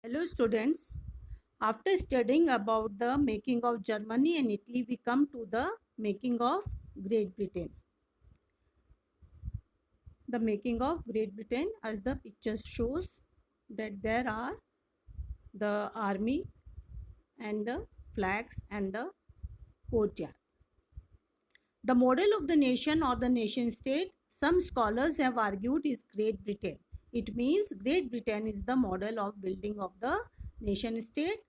Hello students, after studying about the making of Germany and Italy, we come to the making of Great Britain. The making of Great Britain, as the picture shows, that there are the army and the flags and the courtyard. The model of the nation or the nation state, some scholars have argued, is Great Britain. It means Great Britain is the model of building of the nation state.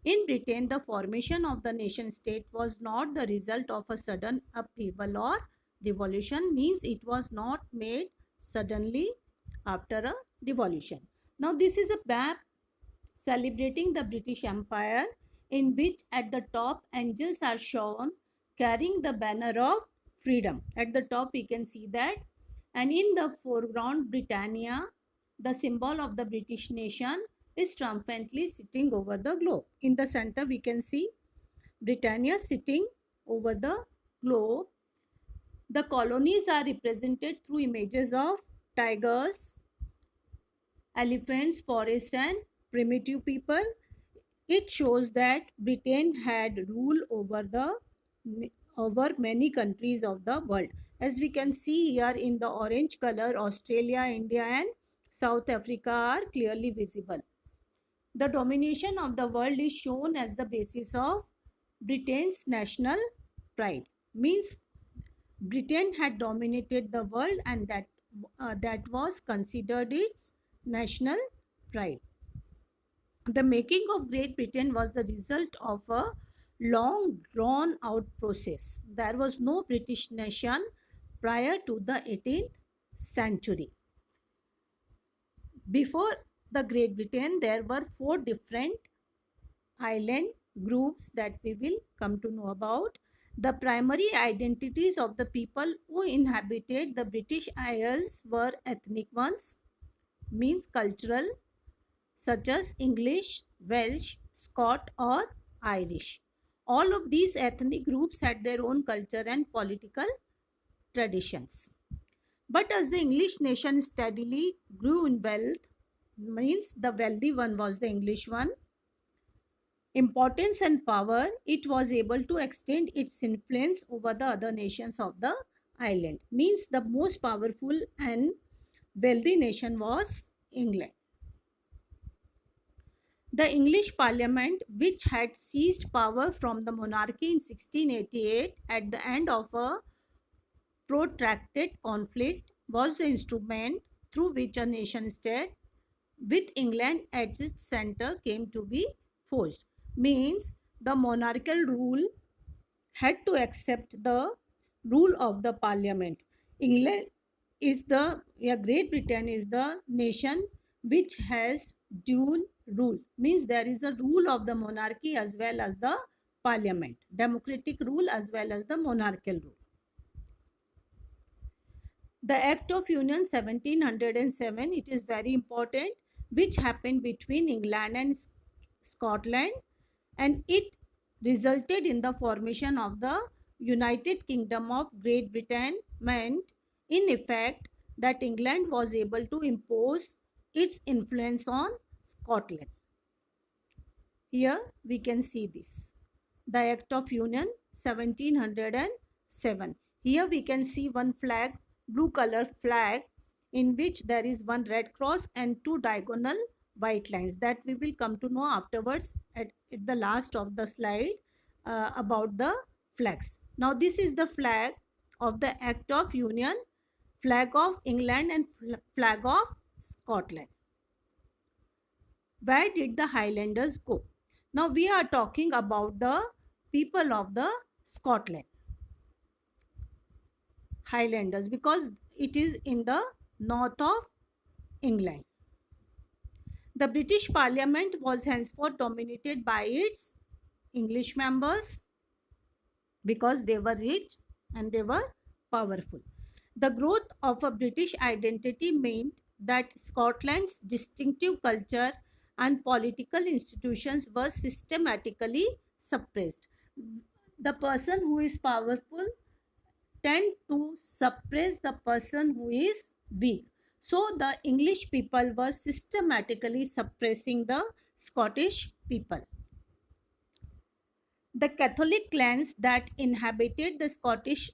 In Britain, the formation of the nation state was not the result of a sudden upheaval or revolution, means it was not made suddenly after a revolution. Now, this is a map celebrating the British Empire, in which at the top angels are shown carrying the banner of freedom. At the top we can see that, and in the foreground Britannia, the symbol of the British nation, is triumphantly sitting over the globe. In the center we can see Britannia sitting over the globe. The colonies are represented through images of tigers, elephants, forest and primitive people. It shows that Britain had rule over many countries of the world. As we can see here in the orange color, Australia, India and South Africa are clearly visible. The domination of the world is shown as the basis of Britain's national pride. Means Britain had dominated the world, and that was considered its national pride. The making of Great Britain was the result of a long drawn out process. There was no British nation prior to the 18th century. Before the Great Britain, there were four different island groups that we will come to know about. The primary identities of the people who inhabited the British Isles were ethnic ones, means cultural, such as English, Welsh, Scot, or Irish. All of these ethnic groups had their own culture and political traditions. But as the English nation steadily grew in wealth, means the wealthy one was the English one, importance and power, it was able to extend its influence over the other nations of the island. Means the most powerful and wealthy nation was England. The English Parliament, which had seized power from the monarchy in 1688 at the end of a protracted conflict, was the instrument through which a nation state with England at its center came to be forged. Means the monarchical rule had to accept the rule of the parliament. England is the, Great Britain is the nation which has dual rule. Means there is a rule of the monarchy as well as the parliament, democratic rule as well as the monarchical rule. The Act of Union 1707, it is very important, which happened between England and Scotland, and it resulted in the formation of the United Kingdom of Great Britain, meant in effect that England was able to impose its influence on Scotland. Here we can see this, the Act of Union 1707. Here we can see one flag, blue color flag, in which there is one red cross and two diagonal white lines, that we will come to know afterwards at the last of the slide about the flags. Now this is the flag of the Act of Union, flag of England and flag of Scotland. Where did the Highlanders go? Now we are talking about the people of the Scotland, Highlanders, because it is in the north of England. The British Parliament was henceforth dominated by its English members because they were rich and they were powerful. The growth of a British identity meant that Scotland's distinctive culture and political institutions were systematically suppressed. The person who is powerful tend to suppress the person who is weak. So the English people were systematically suppressing the Scottish people. The Catholic clans that inhabited the Scottish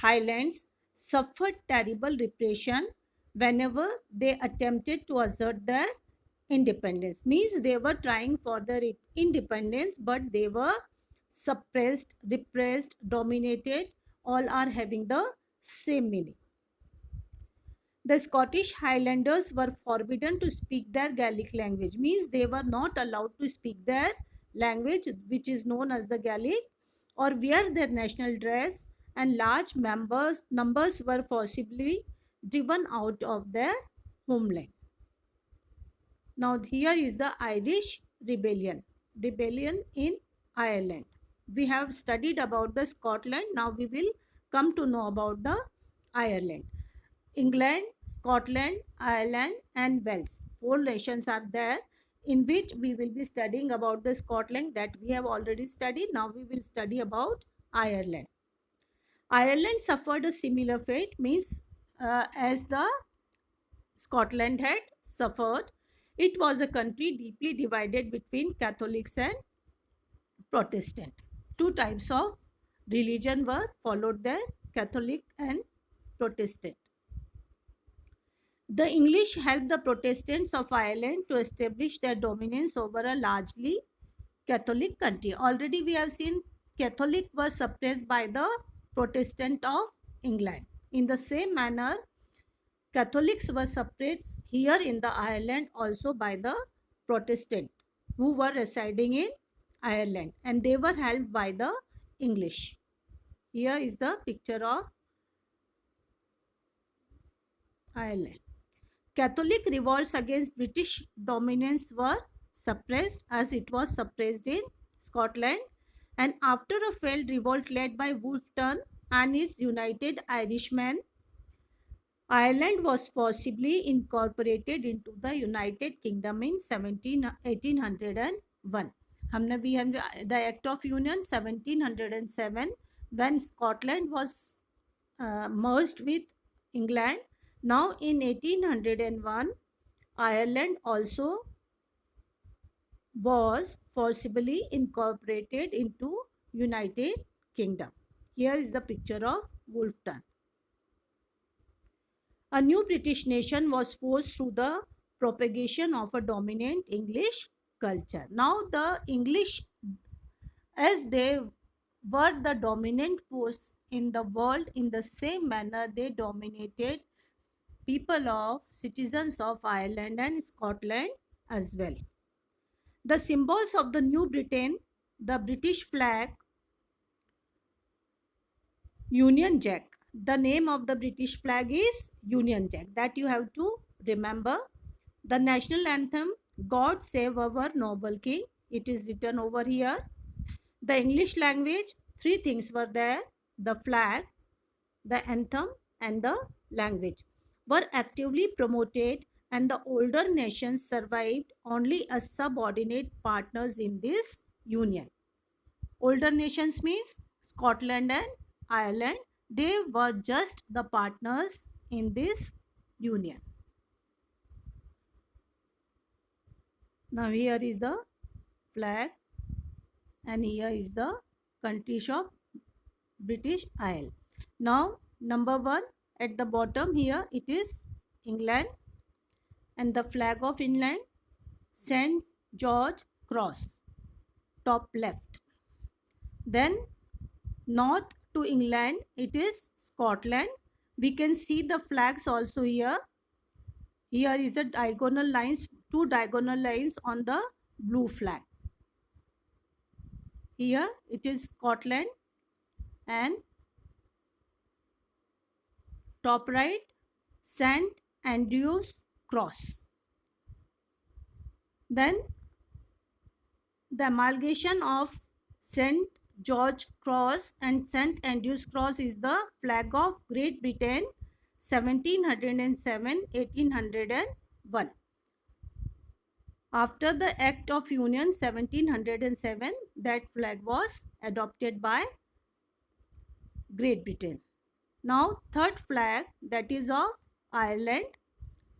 Highlands suffered terrible repression whenever they attempted to assert their independence. Means they were trying for their independence, but they were suppressed, repressed, dominated. All are having the same meaning. The Scottish Highlanders were forbidden to speak their Gaelic language. Means they were not allowed to speak their language, which is known as the Gaelic, or wear their national dress, and large numbers were forcibly driven out of their homeland. Now here is the Irish rebellion in Ireland. We have studied about the Scotland. Now we will come to know about the Ireland. England, Scotland, Ireland, and Wales. 4 nations are there, in which we will be studying about the Scotland that we have already studied. Now we will study about Ireland. Ireland suffered a similar fate, means as the Scotland had suffered. It was a country deeply divided between Catholics and Protestant. 2 types of religion were followed there, Catholic and Protestant. The English helped the Protestants of Ireland to establish their dominance over a largely Catholic country. Already we have seen Catholic were suppressed by the Protestant of England. In the same manner, Catholics were suppressed here in the Ireland also by the Protestant who were residing in Ireland, and they were helped by the English. Here is the picture of Ireland. Catholic revolts against British dominance were suppressed as it was suppressed in Scotland, and after a failed revolt led by Wolfe and his United Irishmen, Ireland was forcibly incorporated into the United Kingdom in 1801. We have the Act of Union 1707 when Scotland was merged with England. Now in 1801, Ireland also was forcibly incorporated into United Kingdom. Here is the picture of Wolfe. A new British nation was forced through the propagation of a dominant English culture. Now the English, as they were the dominant force in the world, in the same manner they dominated people of citizens of Ireland and Scotland as well. The symbols of the New Britain, the British flag, Union Jack. The name of the British flag is Union Jack. That you have to remember. The national anthem, God Save Our Noble King. It is written over here. The English language, 3 things were there. The flag, the anthem, and the language were actively promoted, and the older nations survived only as subordinate partners in this union. Older nations means Scotland and Ireland. They were just the partners in this union. Now here is the flag, and here is the countries of British Isle. Now number 1 at the bottom here, it is England, and the flag of England, St. George Cross, top left. Then north to England, it is Scotland. We can see the flags also here. Here is a diagonal lines, 2 diagonal lines on the blue flag. Here it is Scotland, and top right, St. Andrew's Cross. Then the amalgamation of St. George Cross and St. Andrew's Cross is the flag of Great Britain 1707-1801. After the Act of Union 1707, that flag was adopted by Great Britain. Now third flag, that is of Ireland.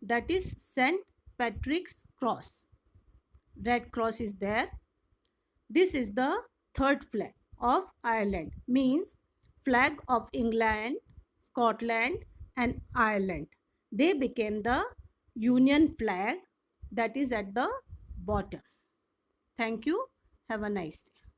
that is St. Patrick's Cross. Red cross is there. This is the third flag of Ireland, means flag of England, Scotland and Ireland. They became the Union flag, that is at the bottom. Thank you. Have a nice day.